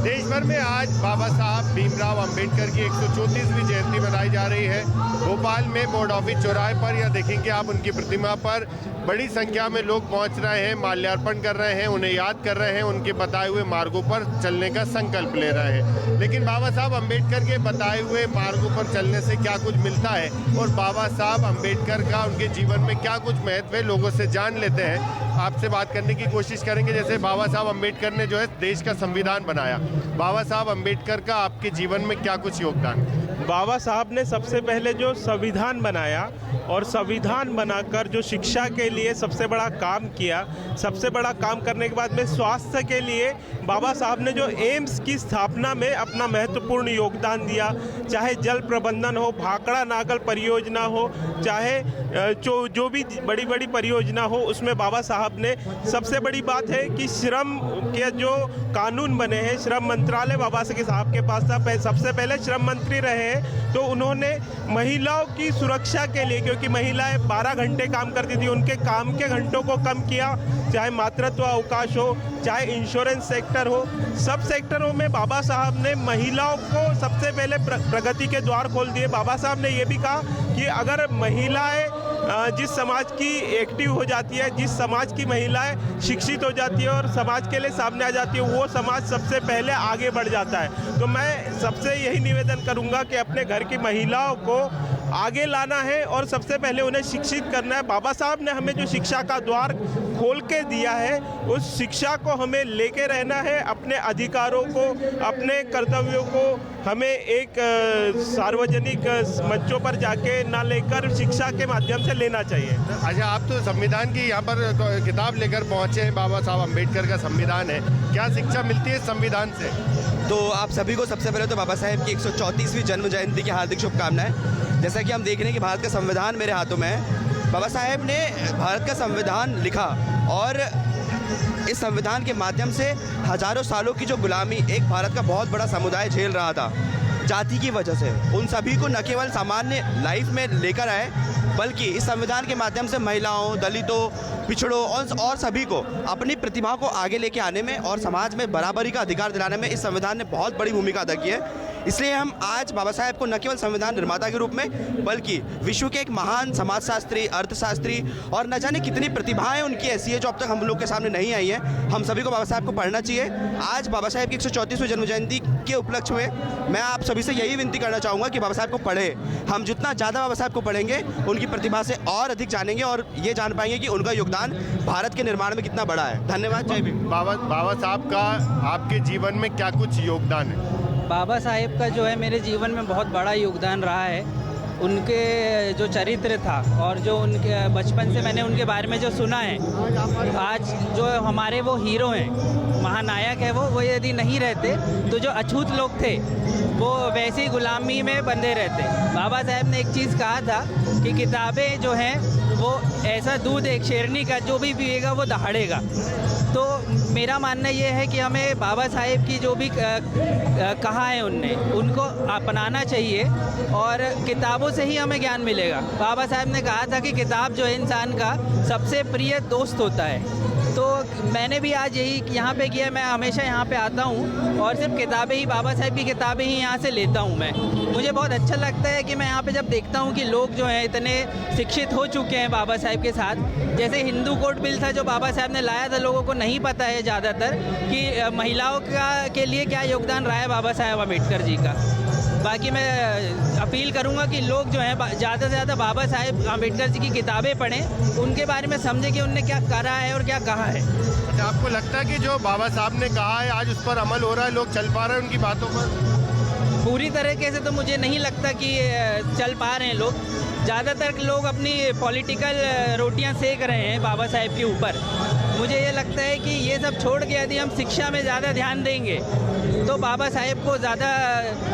देश भर में आज बाबा साहब भीमराव अंबेडकर की 134वीं जयंती मनाई जा रही है। भोपाल में बोर्ड ऑफिस चौराहे पर या देखेंगे आप उनकी प्रतिमा पर बड़ी संख्या में लोग पहुंच रहे हैं, माल्यार्पण कर रहे हैं, उन्हें याद कर रहे हैं, उनके बताए हुए मार्गों पर चलने का संकल्प ले रहे हैं। लेकिन बाबा साहब अंबेडकर के बताए हुए मार्गों पर चलने से क्या कुछ मिलता है और बाबा साहब अंबेडकर का उनके जीवन में क्या कुछ महत्व है, लोगों से जान लेते हैं। आपसे बात करने की कोशिश करेंगे। जैसे बाबा साहब अंबेडकर ने जो है देश का संविधान बनाया, बाबा साहब अंबेडकर का आपके जीवन में क्या कुछ योगदान? बाबा साहब ने सबसे पहले जो संविधान बनाया और संविधान बनाकर जो शिक्षा के लिए सबसे बड़ा काम किया, सबसे बड़ा काम करने के बाद में स्वास्थ्य के लिए बाबा साहब ने जो एम्स की स्थापना में अपना महत्वपूर्ण योगदान दिया, चाहे जल प्रबंधन हो, भाखड़ा नागल परियोजना हो, चाहे जो भी बड़ी बड़ी परियोजना हो, उसमें बाबा साहब ने सबसे बड़ी बात है कि श्रम के जो कानून बने हैं, श्रम मंत्रालय बाबा साहब के पास था। सबसे पहले श्रम मंत्री रहे हैं, तो उन्होंने महिलाओं की सुरक्षा के लिए, क्योंकि महिलाएं 12 घंटे काम करती थी, उनके काम के घंटों को कम किया। चाहे मातृत्व अवकाश हो, चाहे इंश्योरेंस सेक्टर हो, सब सेक्टरों में बाबा साहब ने महिलाओं को सबसे पहले प्रगति के द्वार खोल दिए। बाबा साहब ने ये भी कहा कि अगर महिलाएं जिस समाज की एक्टिव हो जाती है, जिस समाज की महिलाएं शिक्षित हो जाती है और समाज के लिए सामने आ जाती है, वो समाज सबसे पहले आगे बढ़ जाता है। तो मैं सबसे यही निवेदन करूंगा कि अपने घर की महिलाओं को आगे लाना है और सबसे पहले उन्हें शिक्षित करना है। बाबा साहब ने हमें जो शिक्षा का द्वार खोल के दिया है, उस शिक्षा को हमें लेके रहना है। अपने अधिकारों को, अपने कर्तव्यों को हमें एक सार्वजनिक मंचों पर जाके ना लेकर शिक्षा के माध्यम से लेना चाहिए। अच्छा, आप तो संविधान की यहाँ पर किताब लेकर पहुँचे हैं, बाबा साहब अम्बेडकर का संविधान है, क्या शिक्षा मिलती है संविधान से? तो आप सभी को सबसे पहले तो बाबा साहेब की 134वीं जन्म जयंती की हार्दिक शुभकामनाएं। जैसा कि हम देख रहे हैं कि भारत का संविधान मेरे हाथों में है। बाबा साहेब ने भारत का संविधान लिखा और इस संविधान के माध्यम से हजारों सालों की जो गुलामी एक भारत का बहुत बड़ा समुदाय झेल रहा था जाति की वजह से, उन सभी को न केवल सामान्य लाइफ में लेकर आए, बल्कि इस संविधान के माध्यम से महिलाओं, दलितों, पिछड़ों और सभी को अपनी प्रतिभा को आगे लेके आने में और समाज में बराबरी का अधिकार दिलाने में इस संविधान ने बहुत बड़ी भूमिका अदा की है। इसलिए हम आज बाबा साहेब को न केवल संविधान निर्माता के रूप में, बल्कि विश्व के एक महान समाजशास्त्री, अर्थशास्त्री और न जाने कितनी प्रतिभाएं उनकी ऐसी है जो अब तक हम लोग के सामने नहीं आई हैं, हम सभी को बाबा साहेब को पढ़ना चाहिए। आज बाबा साहेब की 134वीं जन्म जयंती के उपलक्ष्य में मैं आप सभी से यही विनती करना चाहूँगा कि बाबा साहेब को पढ़ें। हम जितना ज़्यादा बाबा साहेब को पढ़ेंगे, उनकी प्रतिभा से और अधिक जानेंगे और ये जान पाएंगे कि उनका योगदान भारत के निर्माण में कितना बड़ा है। धन्यवाद। जय भीम। बाबा साहब का आपके जीवन में क्या कुछ योगदान है? बाबा साहेब का जो है मेरे जीवन में बहुत बड़ा योगदान रहा है। उनके जो चरित्र था और जो उनके बचपन से मैंने उनके बारे में जो सुना है, आज जो हमारे वो हीरो हैं, महानायक है वो यदि नहीं रहते तो जो अछूत लोग थे वो वैसी गुलामी में बंधे रहते। बाबा साहेब ने एक चीज़ कहा था कि किताबें जो हैं वो ऐसा दूध एक शेरनी का, जो भी पिएगा वो दहाड़ेगा। तो मेरा मानना ये है कि हमें बाबा साहेब की जो भी कहा है उनने, उनको अपनाना चाहिए और किताबों से ही हमें ज्ञान मिलेगा। बाबा साहेब ने कहा था कि किताब जो है इंसान का सबसे प्रिय दोस्त होता है। तो मैंने भी आज यही यहाँ पे किया। मैं हमेशा यहाँ पे आता हूँ और सिर्फ किताबें ही, बाबा साहेब की किताबें ही यहाँ से लेता हूँ मैं। मुझे बहुत अच्छा लगता है कि मैं यहाँ पे जब देखता हूँ कि लोग जो हैं इतने शिक्षित हो चुके हैं बाबा साहेब के साथ। जैसे हिंदू कोड बिल था जो बाबा साहेब ने लाया था, लोगों को नहीं पता है ज़्यादातर कि महिलाओं के लिए क्या योगदान रहा है बाबा साहेब अम्बेडकर जी का। बाकी मैं अपील करूंगा कि लोग जो हैं ज़्यादा से ज़्यादा बाबा साहेब अम्बेडकर जी की किताबें पढ़ें, उनके बारे में समझें कि उनने क्या करा है और क्या कहा है। आपको लगता है कि जो बाबा साहब ने कहा है आज उस पर अमल हो रहा है, लोग चल पा रहे हैं उनकी बातों पर? पूरी तरीके से तो मुझे नहीं लगता कि चल पा रहे हैं लोग। ज़्यादातर लोग अपनी पॉलिटिकल रोटियां सेक रहे हैं बाबा साहेब के ऊपर। मुझे ये लगता है कि ये सब छोड़ के यदि हम शिक्षा में ज़्यादा ध्यान देंगे तो बाबा साहेब को ज़्यादा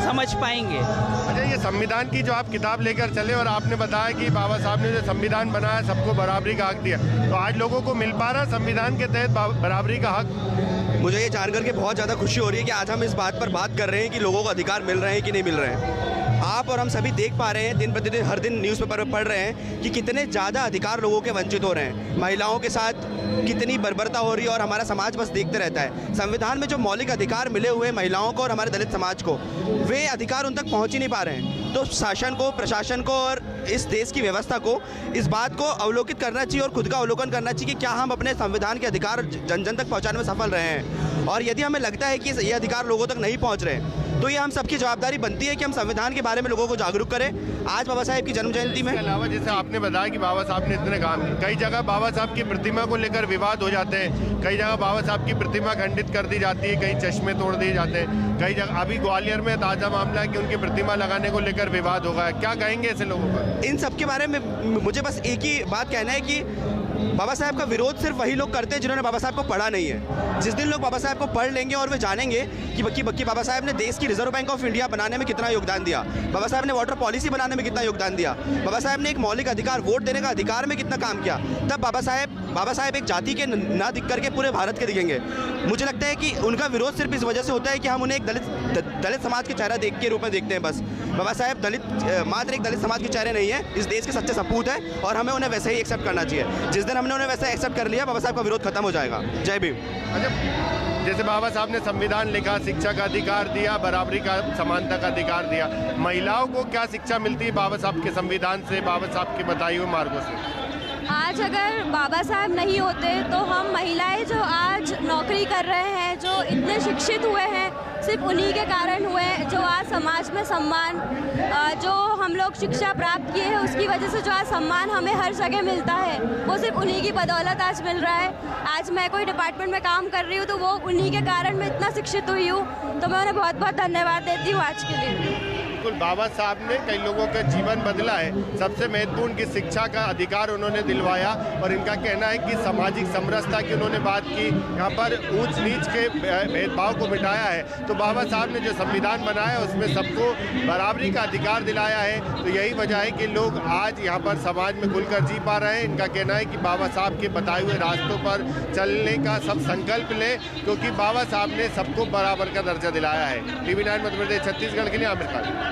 समझ पाएंगे। अच्छा, ये संविधान की जो आप किताब लेकर चले और आपने बताया कि बाबा साहब ने जो संविधान बनाया सबको बराबरी का हक दिया, तो आज लोगों को मिल पा रहा संविधान के तहत बराबरी का हक? मुझे ये जानकर के बहुत ज़्यादा खुशी हो रही है कि आज हम इस बात पर बात कर रहे हैं कि लोगों को अधिकार मिल रहे हैं कि नहीं मिल रहे हैं। आप और हम सभी देख पा रहे हैं, दिन प्रतिदिन हर दिन न्यूज़पेपर में पढ़ रहे हैं कि कितने ज़्यादा अधिकार लोगों के वंचित हो रहे हैं, महिलाओं के साथ कितनी बर्बरता हो रही है और हमारा समाज बस देखते रहता है। संविधान में जो मौलिक अधिकार मिले हुए महिलाओं को और हमारे दलित समाज को, वे अधिकार उन तक पहुँच ही नहीं पा रहे हैं। तो शासन को, प्रशासन को और इस देश की व्यवस्था को इस बात को अवलोकित करना चाहिए और खुद का अवलोकन करना चाहिए कि क्या हम अपने संविधान के अधिकार जन जन तक पहुँचाने में सफल रहे हैं। और यदि हमें लगता है कि ये अधिकार लोगों तक नहीं पहुँच रहे, तो ये हम सबकी जवाबदारी बनती है कि हम संविधान के बारे में लोगों को जागरूक करें। आज बाबा साहेब की जन्म जयंती में, इसके अलावा जैसे आपने बताया कि बाबा साहब ने इतने काम किए, कई जगह बाबा साहब की प्रतिमा को लेकर विवाद हो जाते हैं, कई जगह बाबा साहब की प्रतिमा खंडित कर दी जाती है, कई चश्मे तोड़ दिए जाते हैं, कई जगह अभी ग्वालियर में ताज़ा मामला है कि उनकी प्रतिमा लगाने को लेकर विवाद होगा। क्या कहेंगे ऐसे लोगों पर? इन सब के बारे में मुझे बस एक ही बात कहना है कि बाबा साहब का विरोध सिर्फ वही लोग करते हैं जिन्होंने बाबा साहब को पढ़ा नहीं है। जिस दिन लोग बाबा साहब को पढ़ लेंगे और वे जानेंगे कि बाबा साहब ने देश की रिजर्व बैंक ऑफ इंडिया बनाने में कितना योगदान दिया, बाबा साहब ने वाटर पॉलिसी बनाने में कितना योगदान दिया, बाबा साहब ने एक मौलिक अधिकार वोट देने का अधिकार में कितना काम किया, तब बाबा साहब एक जाति के ना दिख करके पूरे भारत के दिखेंगे। मुझे लगता है कि उनका विरोध सिर्फ इस वजह से होता है कि हम उन्हें एक दलित समाज के चेहरा के रूप में देखते हैं। बस बाबा साहब मात्र एक दलित समाज के चेहरे नहीं है, इस देश के सच्चे सपूत है और हमें उन्हें वैसे ही एक्सेप्ट करना चाहिए। जिस दिन हमने उन्हें वैसे एक्सेप्ट कर लिया, बाबा साहब का विरोध खत्म हो जाएगा। जय भीम। अच्छा, जैसे बाबा साहब ने संविधान लिखा, शिक्षा का अधिकार दिया, बराबरी का, समानता का अधिकार दिया, महिलाओं को क्या शिक्षा मिलती है बाबा साहब के संविधान से, बाबा साहब के बताए हुए मार्गों से? आज अगर बाबा साहब नहीं होते तो हम महिलाएं जो आज नौकरी कर रहे हैं, जो इतने शिक्षित हुए हैं, सिर्फ उन्हीं के कारण हुए हैं। जो आज समाज में सम्मान, जो हम लोग शिक्षा प्राप्त किए हैं, उसकी वजह से जो आज सम्मान हमें हर जगह मिलता है, वो सिर्फ उन्हीं की बदौलत आज मिल रहा है। आज मैं कोई डिपार्टमेंट में काम कर रही हूँ तो वो उन्हीं के कारण मैं इतना शिक्षित हुई हूँ, तो मैं उन्हें बहुत बहुत धन्यवाद देती हूँ आज के लिए। बिल्कुल, बाबा साहब ने कई लोगों का जीवन बदला है। सबसे महत्वपूर्ण की शिक्षा का अधिकार उन्होंने दिलवाया और इनका कहना है कि सामाजिक समरसता की उन्होंने बात की, यहाँ पर ऊंच नीच के भेदभाव को मिटाया है। तो बाबा साहब ने जो संविधान बनाया उसमें सबको बराबरी का अधिकार दिलाया है। तो यही वजह है कि लोग आज यहाँ पर समाज में खुलकर जी पा रहे हैं। इनका कहना है कि बाबा साहब के बताए हुए रास्तों पर चलने का सब संकल्प लें, क्योंकि बाबा साहब ने सबको बराबर का दर्जा दिलाया है। TV9 मध्य प्रदेश छत्तीसगढ़ के लिए आमिर खान।